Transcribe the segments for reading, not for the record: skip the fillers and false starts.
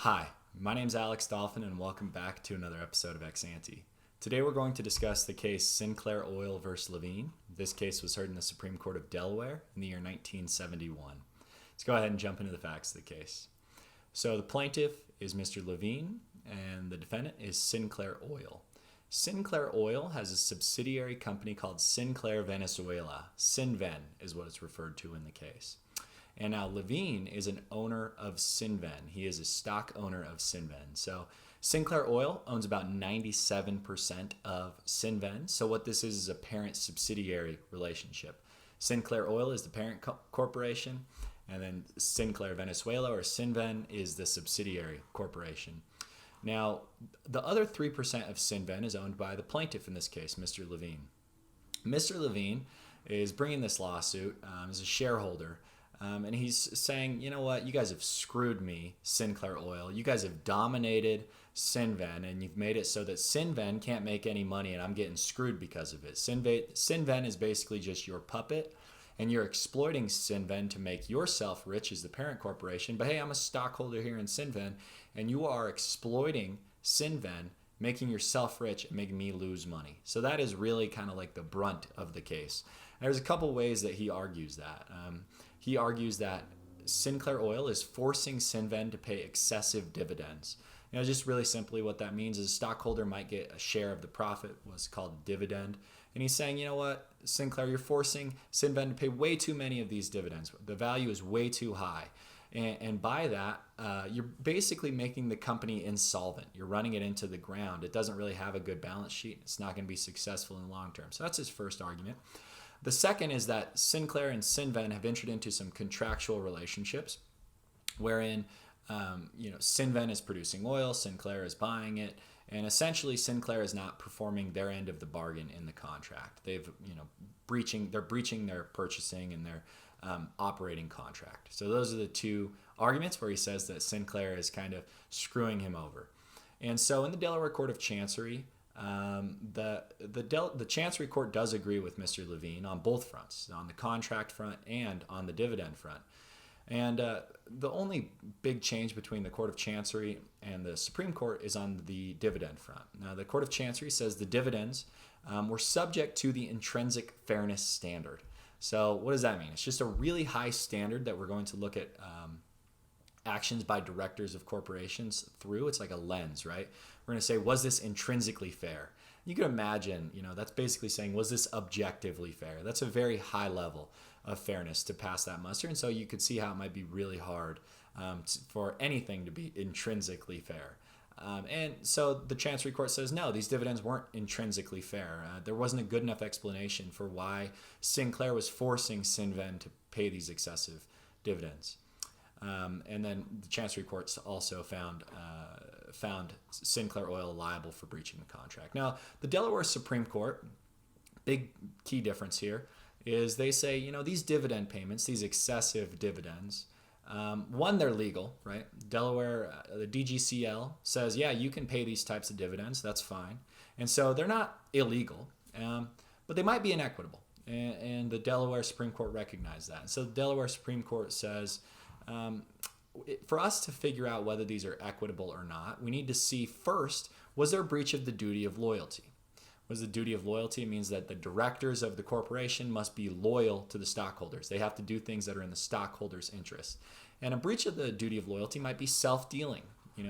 Hi, my name is Alex Dolphin and welcome back to another episode of Ex Ante. Today we're going to discuss the case Sinclair Oil v. Levien. This case was heard in the Supreme Court of Delaware in the year 1971. Let's go ahead and jump into the facts of the case. So the plaintiff is Mr. Levien and the defendant is Sinclair Oil. Sinclair Oil has a subsidiary company called Sinclair Venezuela. Sinven is what it's referred to in the case. And now Levien is an owner of Sinven. He is a stock owner of Sinven. So Sinclair Oil owns about 97% of Sinven. So what this is a parent-subsidiary relationship. Sinclair Oil is the parent corporation, and then Sinclair Venezuela or Sinven is the subsidiary corporation. Now, the other 3% of Sinven is owned by the plaintiff in this case, Mr. Levien. Mr. Levien is bringing this lawsuit as a shareholder. And he's saying, you know what, you guys have screwed me, Sinclair Oil. You guys have dominated Sinven, and you've made it so that Sinven can't make any money, and I'm getting screwed because of it. Sinven is basically just your puppet, and you're exploiting Sinven to make yourself rich as the parent corporation. But hey, I'm a stockholder here in Sinven, and you are exploiting Sinven, making yourself rich and making me lose money. So that is really kind of like the brunt of the case. There's a couple ways that he argues that. He argues that Sinclair Oil is forcing Sinven to pay excessive dividends. Just really simply what that means is a stockholder might get a share of the profit, what's called dividend. And he's saying, you know what, Sinclair, you're forcing Sinven to pay way too many of these dividends. The value is way too high. And by that, you're basically making the company insolvent. You're running it into the ground. It doesn't really have a good balance sheet. It's not going to be successful in the long term. So that's his first argument. The second is that Sinclair and Sinven have entered into some contractual relationships wherein Sinven is producing oil, Sinclair is buying it, and essentially Sinclair is not performing their end of the bargain in the contract. They're breaching their purchasing and their operating contract. So those are the two arguments where he says that Sinclair is kind of screwing him over. And so in the Delaware Court of Chancery, the Chancery Court does agree with Mr. Levien on both fronts, on the contract front and on the dividend front. And the only big change between the Court of Chancery and the Supreme Court is on the dividend front. Now, the Court of Chancery says the dividends were subject to the intrinsic fairness standard. So what does that mean? It's just a really high standard that we're going to look at actions by directors of corporations through. It's like a lens, right? We're going to say, was this intrinsically fair? You can imagine, that's basically saying, was this objectively fair? That's a very high level of fairness to pass that muster. And so you could see how it might be really hard for anything to be intrinsically fair. And so the Chancery Court says, no, these dividends weren't intrinsically fair. There wasn't a good enough explanation for why Sinclair was forcing Sinven to pay these excessive dividends. And then the Chancery Court also found Sinclair Oil liable for breaching the contract. Now, the Delaware Supreme Court, big key difference here, is they say, these dividend payments, these excessive dividends, one, they're legal, right? Delaware, the DGCL says, yeah, you can pay these types of dividends. That's fine. And so they're not illegal, but they might be inequitable. And the Delaware Supreme Court recognized that. And so the Delaware Supreme Court says, for us to figure out whether these are equitable or not, we need to see first, was there a breach of the duty of loyalty? What is the duty of loyalty? It means that the directors of the corporation must be loyal to the stockholders. They have to do things that are in the stockholders' interest. And a breach of the duty of loyalty might be self-dealing.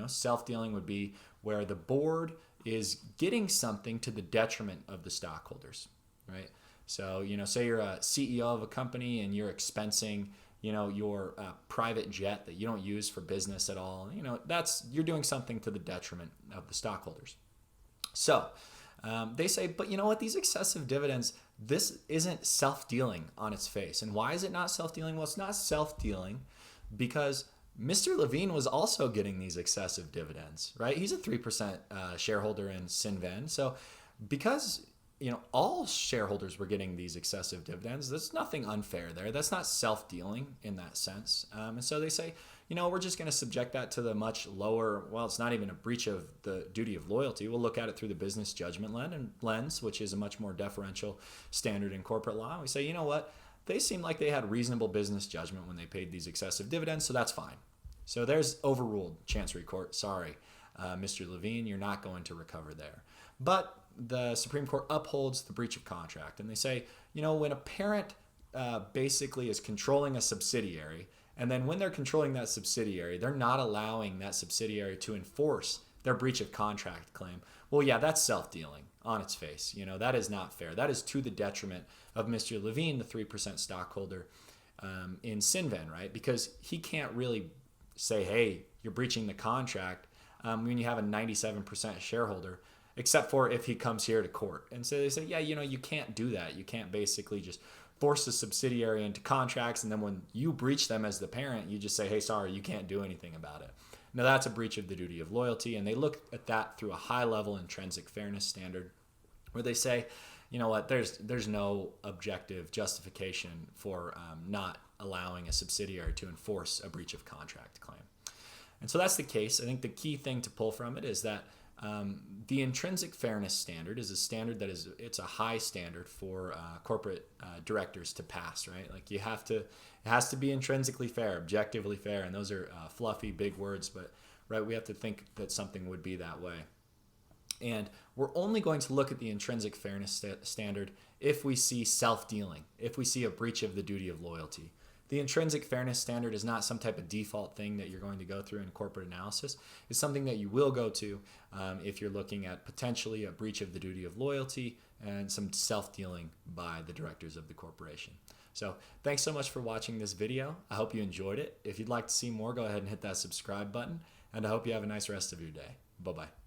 Self-dealing would be where the board is getting something to the detriment of the stockholders, right? So, say you're a CEO of a company and you're expensing your private jet that you don't use for business at all, you're doing something to the detriment of the stockholders. So they say, but you know what, these excessive dividends, this isn't self-dealing on its face. And why is it not self-dealing? Well, it's not self-dealing because Mr. Levien was also getting these excessive dividends, right? He's a 3% shareholder in Sinven. So because all shareholders were getting these excessive dividends, there's nothing unfair there. That's not self-dealing in that sense. And so they say, we're just going to subject that to the much lower, it's not even a breach of the duty of loyalty. We'll look at it through the business judgment lens, which is a much more deferential standard in corporate law. We say, you know what? They seem like they had reasonable business judgment when they paid these excessive dividends, so that's fine. So there's overruled Chancery Court. Sorry, Mr. Levien, you're not going to recover there. But the Supreme Court upholds the breach of contract, and they say, when a parent basically is controlling a subsidiary, and then when they're controlling that subsidiary, they're not allowing that subsidiary to enforce their breach of contract claim. Well, yeah, that's self-dealing on its face. That is not fair. That is to the detriment of Mr. Levien, the 3% stockholder in Sinven, right? Because he can't really say, hey, you're breaching the contract when you have a 97% shareholder, except for if he comes here to court. And so they say, yeah, you can't do that. You can't basically just force the subsidiary into contracts, and then when you breach them as the parent, you just say, hey, sorry, you can't do anything about it. Now, that's a breach of the duty of loyalty, and they look at that through a high-level intrinsic fairness standard where they say, you know what, there's no objective justification for not allowing a subsidiary to enforce a breach of contract claim. And so that's the case. I think the key thing to pull from it is that the intrinsic fairness standard is a standard that it's a high standard for corporate directors to pass, right? Like it has to be intrinsically fair, objectively fair, and those are fluffy, big words, but right, we have to think that something would be that way. And we're only going to look at the intrinsic fairness standard if we see self-dealing, if we see a breach of the duty of loyalty. The intrinsic fairness standard is not some type of default thing that you're going to go through in corporate analysis. It's something that you will go to if you're looking at potentially a breach of the duty of loyalty and some self-dealing by the directors of the corporation. So thanks so much for watching this video. I hope you enjoyed it. If you'd like to see more, go ahead and hit that subscribe button, and I hope you have a nice rest of your day. Bye-bye.